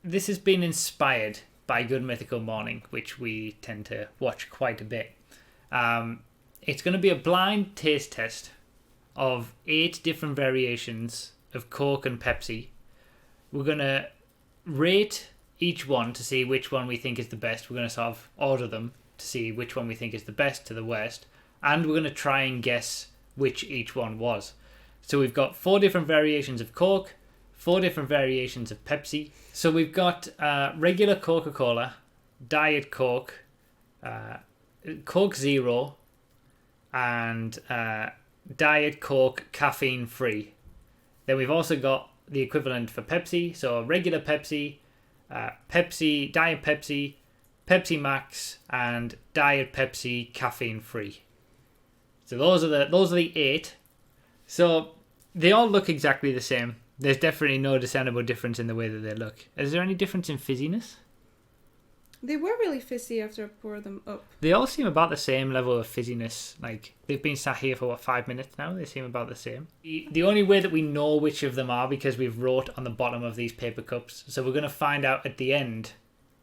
this has been inspired by Good Mythical Morning, which we tend to watch quite a bit. It's going to be a blind taste test of 8 different variations of Coke and Pepsi. We're going to rate each one to see which one we think is the best. We're going to sort of order them to see which one we think is the best to the worst. And we're going to try and guess which each one was. So we've got 4 different variations of Coke, 4 different variations of Pepsi. So we've got regular Coca-Cola, Diet Coke, Coke Zero, and Diet Coke Caffeine Free. Then we've also got the equivalent for Pepsi, so regular Pepsi, Pepsi, Diet Pepsi, Pepsi Max, and Diet Pepsi Caffeine Free. So those are the 8. So they all look exactly the same. There's definitely no discernible difference in the way that they look. Is there any difference in fizziness? They were really fizzy after I poured them up. They all seem about the same level of fizziness. Like, they've been sat here for, 5 minutes now? They seem about the same. The only way that we know which of them are because we've wrote on the bottom of these paper cups. So we're going to find out at the end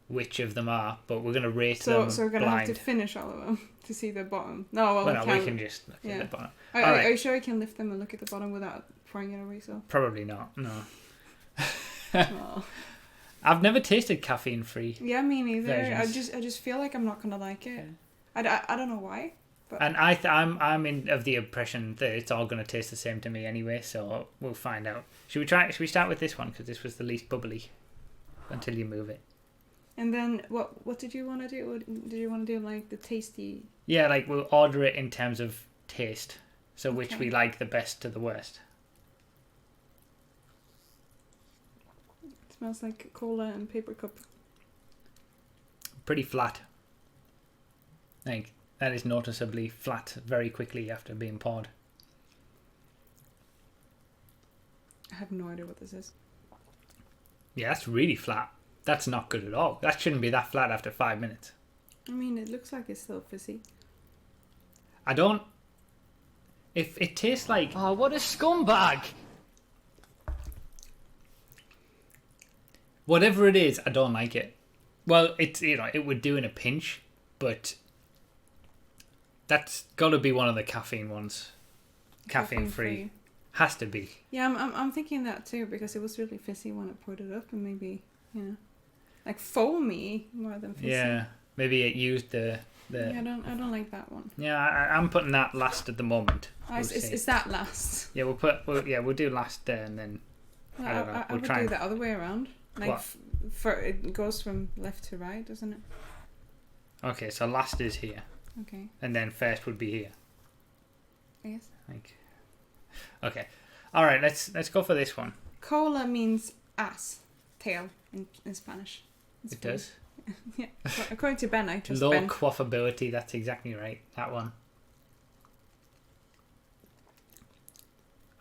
which of them are, but we're going to rate them So we're going to have blind. to finish all of them to see the bottom. No, Well, no, we can just look at the bottom. Are you sure you can lift them and look at the bottom without pouring it over yourself? Probably not, no. Oh. I've never tasted caffeine free. Yeah, me neither. Versions. I just feel like I'm not gonna like it. Yeah. I don't know why. But And I'm of the impression that it's all going to taste the same to me anyway, so we'll find out. Should we start with this one because this was the least bubbly until you move it. And then what did you want to do? Did you want to do like the tasty? Yeah, like we'll order it in terms of taste, so which Okay. we like the best to the worst. It smells like cola and paper cup. Pretty flat. Like that is noticeably flat very quickly after being poured. I have no idea what this is. Yeah, that's really flat. That's not good at all. That shouldn't be that flat after 5 minutes. I mean, it looks like it's still fizzy. I don't... If it tastes like... Oh, what a scumbag! Whatever it is, I don't like it. Well, it's, it would do in a pinch, but that's got to be one of the caffeine ones. Caffeine free. Has to be. Yeah, I'm thinking that too because it was really fizzy when I poured it up and maybe like foamy more than fizzy. Yeah, maybe it used the. Yeah, I don't like that one. Yeah, I'm putting that last at the moment. Oh, is that last? Yeah, we'll do last there and then. I don't know. I would do the other way around. Like it goes from left to right, doesn't it? Okay, so last is here. Okay. And then first would be here. Yes. Okay. All right. Let's go for this one. Cola means ass, tail in Spanish. It does. Yeah. According to Ben, I trust Low Ben. quaffability. That's exactly right. That one.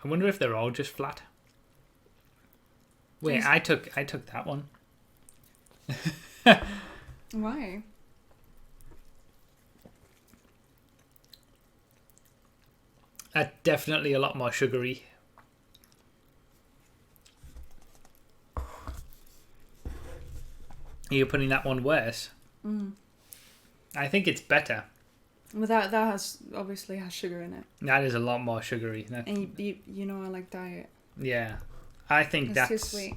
I wonder if they're all just flat. Wait, I took that one. Why? Definitely a lot more sugary. You're putting that one worse. I think it's better. Well, that has obviously has sugar in it. That is a lot more sugary. And you know I like diet. Yeah, I think It's that's too sweet.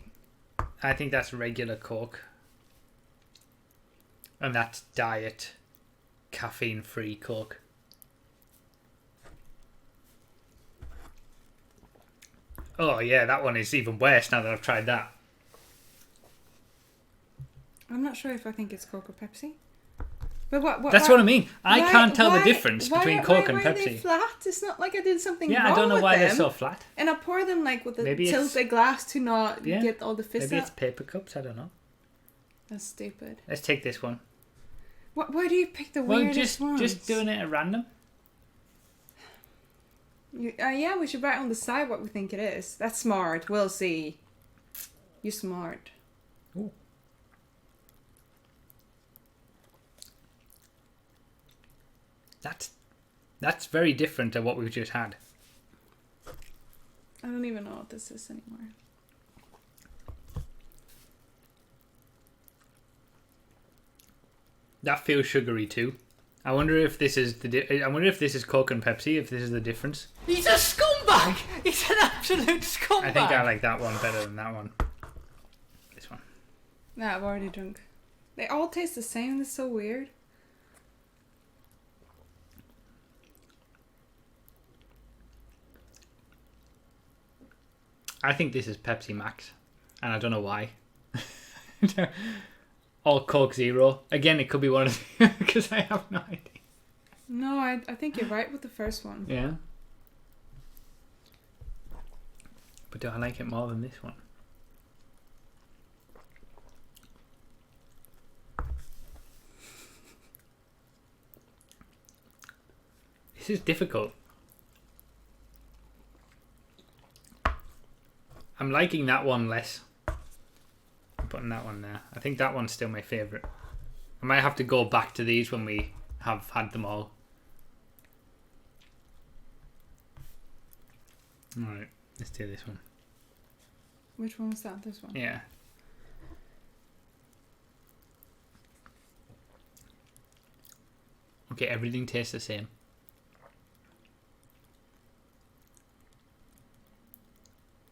I think that's regular Coke, and that's diet, caffeine-free Coke. Oh yeah, that one is even worse now that I've tried that. I'm not sure if I think it's Coke or Pepsi. But what That's what I mean. I can't tell the difference between Coke and why are they Pepsi. flat? It's not like I did something Yeah, wrong I don't know with why they're them. so flat. And I pour them like with a Maybe tilted glass to not Yeah, get all the fizz Maybe out. it's paper cups. I don't know. That's stupid. Let's take this one. Why do you pick the Well, weirdest ones? just doing it at random. Yeah, we should write on the side what we think it is. That's smart. We'll see. You're smart. Ooh. That's very different to what we've just had. I don't even know what this is anymore. That feels sugary too. I wonder if this is I wonder if this is Coke and Pepsi. If this is the difference. He's a scumbag. He's an absolute scumbag. I think I like that one better than that one. This one. Nah, I've already drunk. They all taste the same. It's so weird. I think this is Pepsi Max, and I don't know why. Or Coke Zero. Again, it could be one of the because I have no idea. No, I think you're right with the first one. Yeah. But do I like it more than this one? This is difficult. I'm liking that one less. I'm putting that one there. I think that one's still my favourite. I might have to go back to these when we have had them all. Alright, let's do this one. Which one was that? This one? Yeah. Okay, everything tastes the same.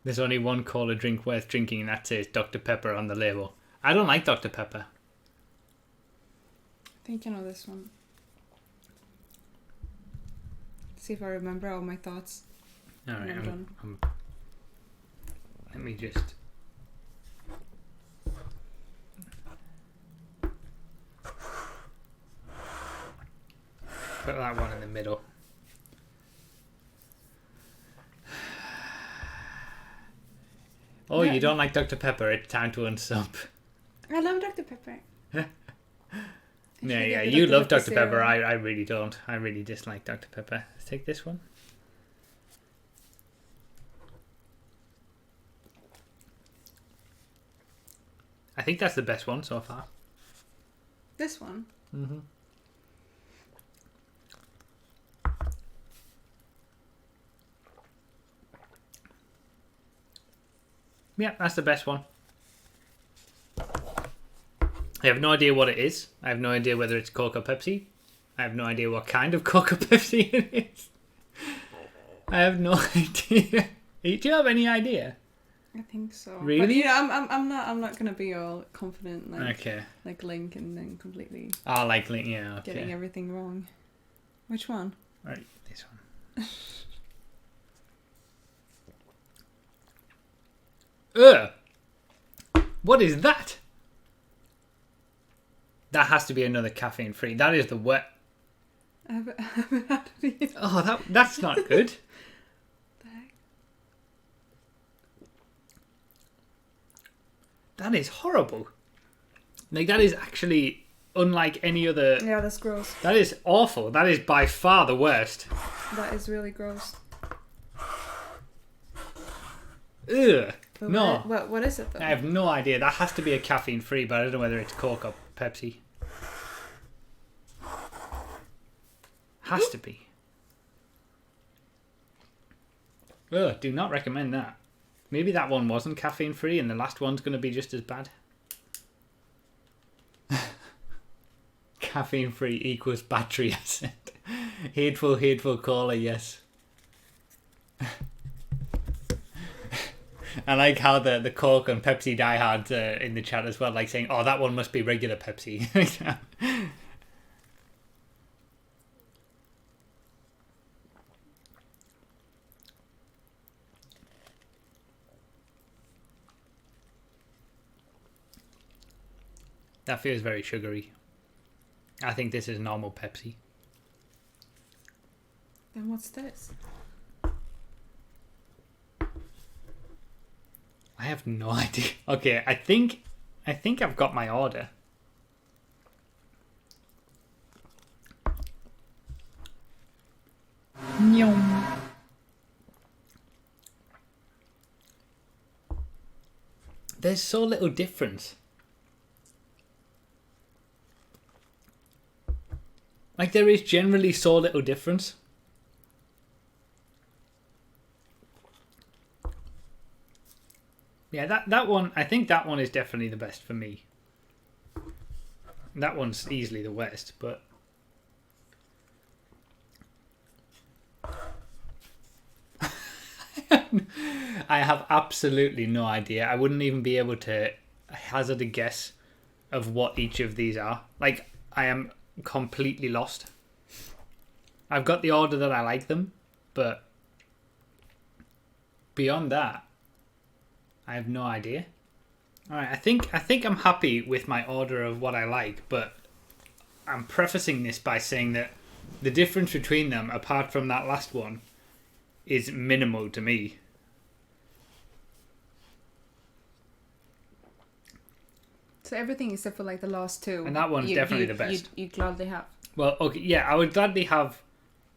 There's only one cola drink worth drinking, and that says Dr. Pepper on the label. I don't like Dr. Pepper. I think you know this one. See if I remember all my thoughts. Alright, I'm done. Let me just... put that one in the middle. Oh, Yeah. you don't like Dr. Pepper? It's time to unsub. I love Dr. Pepper. Yeah, you love Dr. Pepper. I really don't. I really dislike Dr. Pepper. Let's take this one. I think that's the best one so far. This one? Mm-hmm. Yeah, that's the best one. I have no idea what it is. I have no idea whether it's Coke or Pepsi. I have no idea what kind of Coke or Pepsi it is. I have no idea. Do you have any idea? I think so. Really? But, yeah, I'm not gonna be all confident Okay. like Link and then completely Oh, like Link, yeah, okay. getting everything wrong. Which one? Right, this one. Ugh! What is that? That has to be another caffeine free. That is the wet. I haven't had it yet. Oh, that's not good. The heck? That is horrible. Like, that is actually unlike any other. Yeah, that's gross. That is awful. That is by far the worst. That is really gross. Ugh. But No. What is it though? I have no idea. That has to be a caffeine free, but I don't know whether it's Coke or Pepsi. Has to be. Ugh, do not recommend that. Maybe that one wasn't caffeine free and the last one's going to be just as bad. Caffeine free equals battery acid. Hateful cola, yes. I like how the Coke and Pepsi diehards in the chat as well, like saying, oh, that one must be regular Pepsi. That feels very sugary. I think this is normal Pepsi. Then what's this? I have no idea. Okay, I think I've got my order. Nyum. There's so little difference. Like, there is generally so little difference. Yeah, that one, I think that one is definitely the best for me. That one's easily the worst, but I have absolutely no idea. I wouldn't even be able to hazard a guess of what each of these are. Like, I am completely lost. I've got the order that I like them, but beyond that, I have no idea. All right, I think I'm happy with my order of what I like, but I'm prefacing this by saying that the difference between them, apart from that last one, is minimal to me. So everything except for like the last two. And that one's definitely the best. You gladly have. Well, okay, yeah, I would gladly have,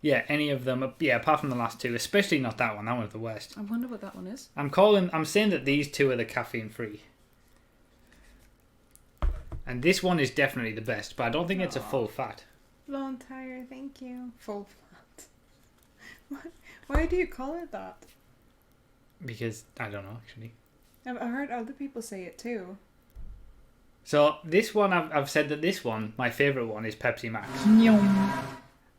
any of them. Yeah, apart from the last two, especially not that one. That one's the worst. I wonder what that one is. I'm saying that these two are the caffeine free. And this one is definitely the best, but I don't think it's a full fat. Long tire, thank you. Full fat. Why do you call it that? Because, I don't know, actually. I've heard other people say it too. So, this one, I've said that this one, my favourite one, is Pepsi Max.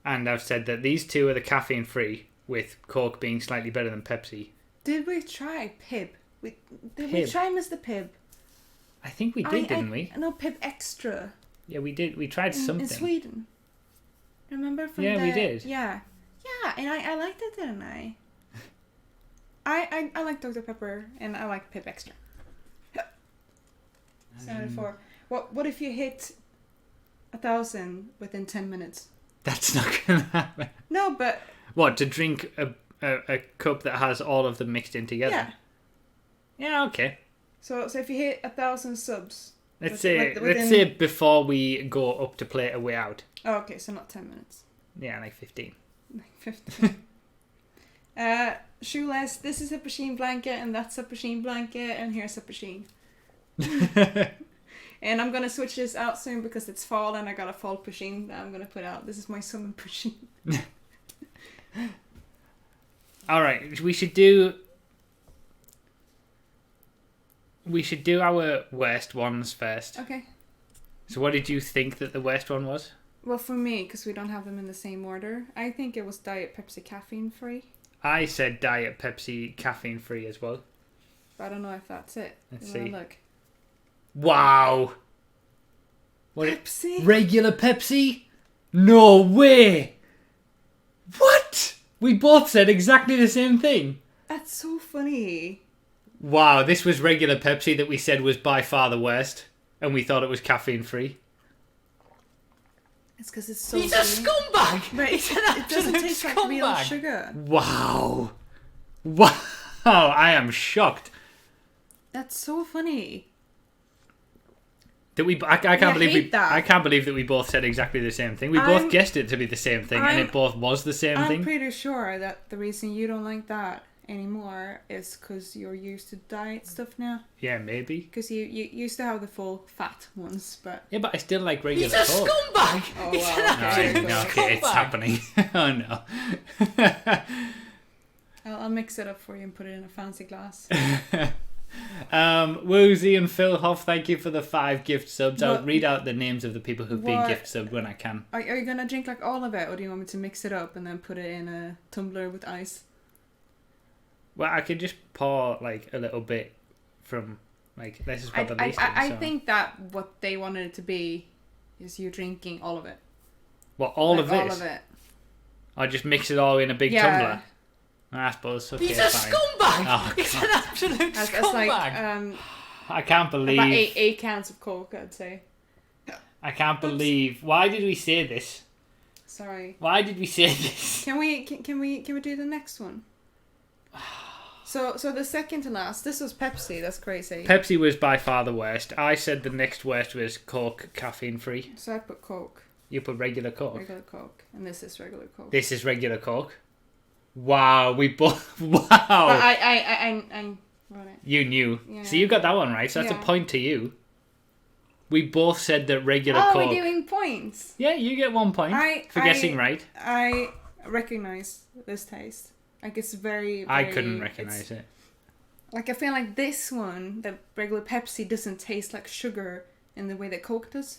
And I've said that these two are the caffeine free, with Coke being slightly better than Pepsi. Did we try Pib? Did we Pib. try Mr. Pib? I think we did, didn't we? No, Pib Extra. Yeah, we did. We tried something. In Sweden. Remember from we did. Yeah. Yeah, and I liked it, didn't I? I like Dr. Pepper, and I like Pib Extra. 74. What if you hit 1,000 within 10 minutes? That's not going to happen. No, but... What, to drink a cup that has all of them mixed in together? Yeah. Yeah, okay. So if you hit 1,000 subs... Let's say before we go up to play a way out. Oh, okay, so not 10 minutes. Yeah, like 15. Like 15. Shoeless, this is a Pasheen blanket, and that's a Pasheen blanket, and here's a Pasheen. And I'm gonna switch this out soon because it's fall and I got a fall Pasheen that I'm gonna put out. This is my summer Pasheen. Alright, we should do our worst ones first. Okay. So what did you think that the worst one was? Well, for me, because we don't have them in the same order, I think it was Diet Pepsi caffeine free. I said Diet Pepsi caffeine free as well. But I don't know if that's it. Let's You wanna see. Look. Wow. Pepsi? Regular Pepsi? No way. What? We both said exactly the same thing. That's so funny. Wow, this was regular Pepsi that we said was by far the worst, and we thought it was caffeine free. It's because it's so He's a sweet. scumbag! But He's an it doesn't absolute taste like real scumbag! sugar. Wow. Wow, I am shocked. That's so funny. That I can't believe hate that. I can't believe that we both said exactly the same thing. We both guessed it to be the same thing, and it both was the same thing. I'm pretty sure that the reason you don't like that anymore is because you're used to diet stuff now. Yeah, maybe. Because you used to have the full fat ones, but... Yeah, but I still like regular He's a Coke. scumbag! Oh, He's wow. an absolute No, okay, it's scumbag! happening. Oh no. I'll mix it up for you and put it in a fancy glass. Woozy and Phil Hoff, thank you for the 5 gift subs. I'll What- read out the names of the people who've been What- gift subbed when I can. Are you going to drink like all of it, or do you want me to mix it up and then put it in a tumbler with ice? Well, I could just pour like a little bit from like this is what the least. I think that what they wanted it to be is you drinking all of it. Well, all Like, of this. All of it. I just mix it all in a big tumbler. I suppose. Okay, He's a fine. scumbag! Oh, He's an absolute That's scumbag! like I can't believe. about 8 cans of Coke, I'd say. I can't believe. Why did we say this? Sorry. Why did we say this? Can we do the next one? So the second to last, this was Pepsi. That's crazy. Pepsi was by far the worst. I said the next worst was Coke, caffeine free. So I put Coke, You put regular Coke. regular Coke, and this is regular Coke. This is regular Coke. Wow, we both. Wow. But I wrote it. You knew. Yeah. So you got that one right. So that's Yeah. a point to you. We both said that regular Oh, Coke. we're doing points. Yeah, you get 1 point for guessing right. I recognize this taste. Like it's very. I very- couldn't recognize it. Like I feel like this one, the regular Pepsi, doesn't taste like sugar in the way that Coke does.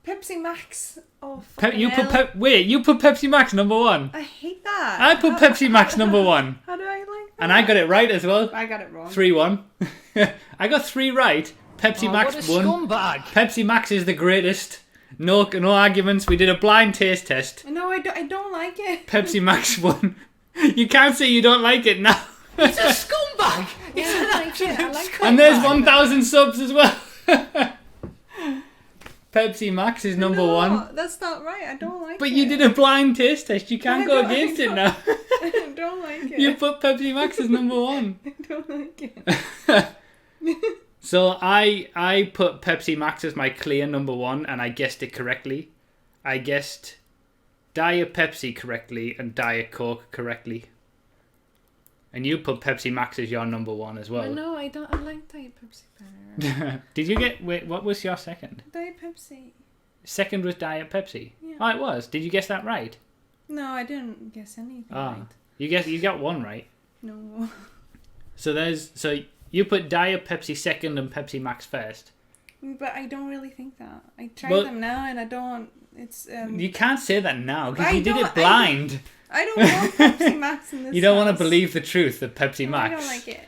Pepsi Max. Oh, You fucking put hell. you put Pepsi Max number 1. I hate that. I put Pepsi Max number 1. How do I like that? And I got it right as well. I got it wrong. 3-1. I got 3 right. Pepsi Max what a won. scumbag. Pepsi Max is the greatest. No arguments. We did a blind taste test. No, I don't like it. Pepsi Max won. You can't say you don't like it now. He's a scumbag. He's Yeah, an I like it. absolute I like scumbag. And there's 1,000 subs as well. Pepsi Max is number No, 1. that's not right. I don't like it. But you did a blind taste test. You can't I go don't- against I it don't- now. I don't like it. You put Pepsi Max as number 1. I don't like it. So I put Pepsi Max as my clear number 1, and I guessed it correctly. I guessed Diet Pepsi correctly and Diet Coke correctly. And you put Pepsi Max as your number 1 as well. No, I don't. I like Diet Pepsi better. Did you get... Wait, what was your second? Diet Pepsi. Second was Diet Pepsi. Yeah. Oh, it was. Did you guess that right? No, I didn't guess anything Ah, right. you got 1 right. No. So you put Diet Pepsi second and Pepsi Max first. But I don't really think that. I tried Well- them now and I don't. It's You can't say that now because I you did don't- it blind. I don't want Pepsi Max in this. You don't want to house. believe the truth of Pepsi No, Max. I don't like it.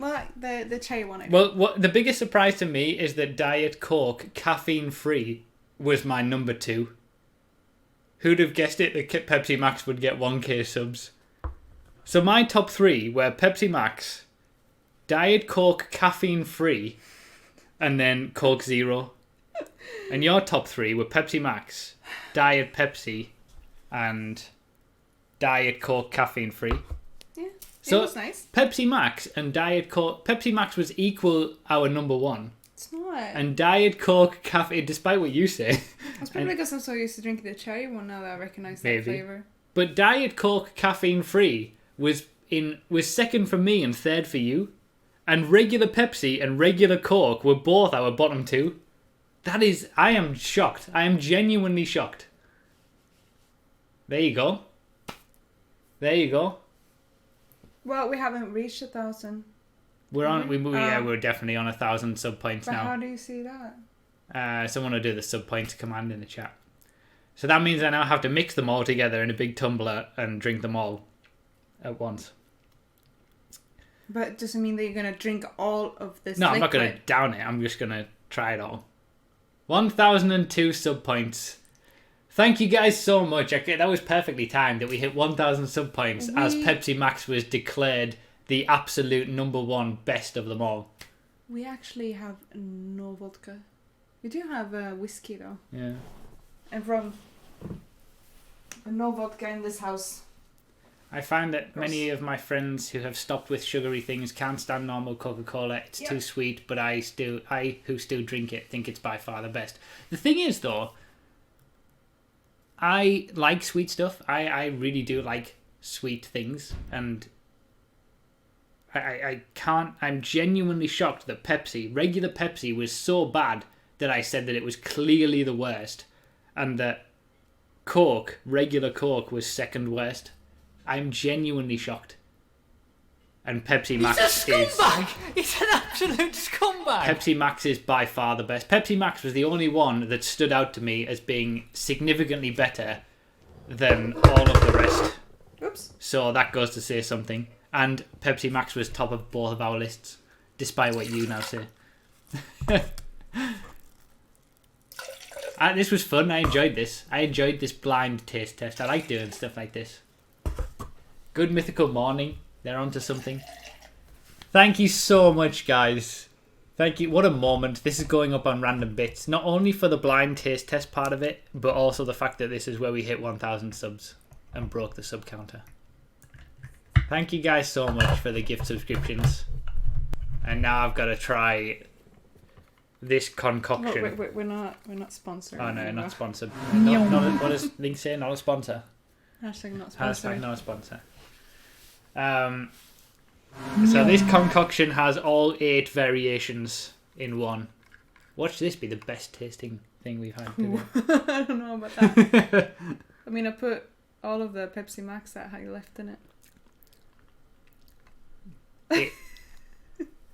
Well, the cherry one. I do. Well, what the biggest surprise to me is that Diet Coke caffeine free was my number 2. Who'd have guessed it that Pepsi Max would get 1k subs? So my top 3 were Pepsi Max, Diet Coke caffeine free, and then Coke Zero. And your top 3 were Pepsi Max, Diet Pepsi, and Diet Coke caffeine free. Yeah, So it was nice. Pepsi Max and Diet Coke. Pepsi Max was equal our number 1, It's not. and Diet Coke caffeine. Despite what you say, It's probably because I'm so used to drinking the cherry one now that I recognise that Maybe. flavour. but Diet Coke caffeine free was second for me and third for you, and regular Pepsi and regular Coke were both our bottom 2. I am shocked. I am genuinely shocked. There you go. There you go. Well, we haven't reached 1,000. We're on. Mhm. We're definitely on 1,000 sub points But now. how do you see that? Someone will do the sub points command in the chat. So that means I now have to mix them all together in a big tumbler and drink them all at once. But it doesn't mean that you're gonna drink all of this. No, I'm not going to liquid. down it. I'm just going to try it all. 1,002 sub points. Thank you guys so much. Okay, that was perfectly timed that we hit 1,000 sub points as Pepsi Max was declared the absolute number 1 best of them all. We actually have no vodka. We do have whiskey though, Yeah. and rum. And no vodka in this house. I find that many of my friends who have stopped with sugary things can't stand normal Coca-Cola. It's too sweet, but I who still drink it, think it's by far the best. The thing is, though, I like sweet stuff. I really do like sweet things, and I can't. I'm genuinely shocked that regular Pepsi, was so bad that I said that it was clearly the worst, and that regular Coke, was second worst. I'm genuinely shocked. And Pepsi Max He's a scumbag. He's an absolute scumbag. Pepsi Max is by far the best. Pepsi Max was the only one that stood out to me as being significantly better than all of the rest. Oops. So that goes to say something. And Pepsi Max was top of both of our lists, despite what you now say. This was fun. I enjoyed this. I enjoyed this blind taste test. I like doing stuff like this. Good mythical morning. They're onto something. Thank you so much, guys. Thank you. What a moment. This is going up on random bits. Not only for the blind taste test part of it, but also the fact that this is where we hit 1,000 subs and broke the sub counter. Thank you guys so much for the gift subscriptions. And now I've got to try this concoction. Wait, we're not sponsored. Oh no, anymore. not sponsored. What does Link say? Not a sponsor. Hashtag not sponsored. Hashtag not a sponsor. So this concoction has all 8 variations in one. Watch this be the best tasting thing we've had today. I don't know about that. I mean, I put all of the Pepsi Max that I left in it.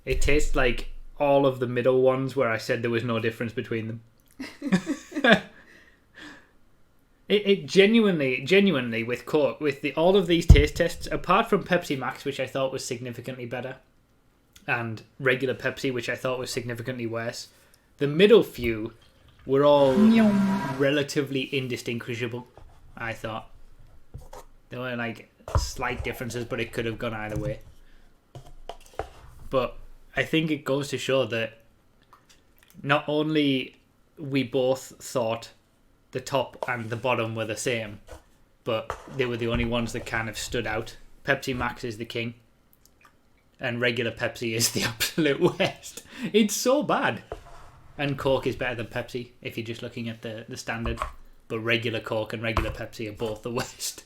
It tastes like all of the middle ones where I said there was no difference between them. It genuinely with Coke, with all of these taste tests, apart from Pepsi Max, which I thought was significantly better, and regular Pepsi, which I thought was significantly worse, the middle few were all relatively indistinguishable, I thought. There were like slight differences, but it could have gone either way. But I think it goes to show that not only we both thought the top and the bottom were the same, but they were the only ones that kind of stood out. Pepsi Max is the king, and regular Pepsi is the absolute worst. It's so bad. And Coke is better than Pepsi if you're just looking at the standard. But regular Coke and regular Pepsi are both the worst.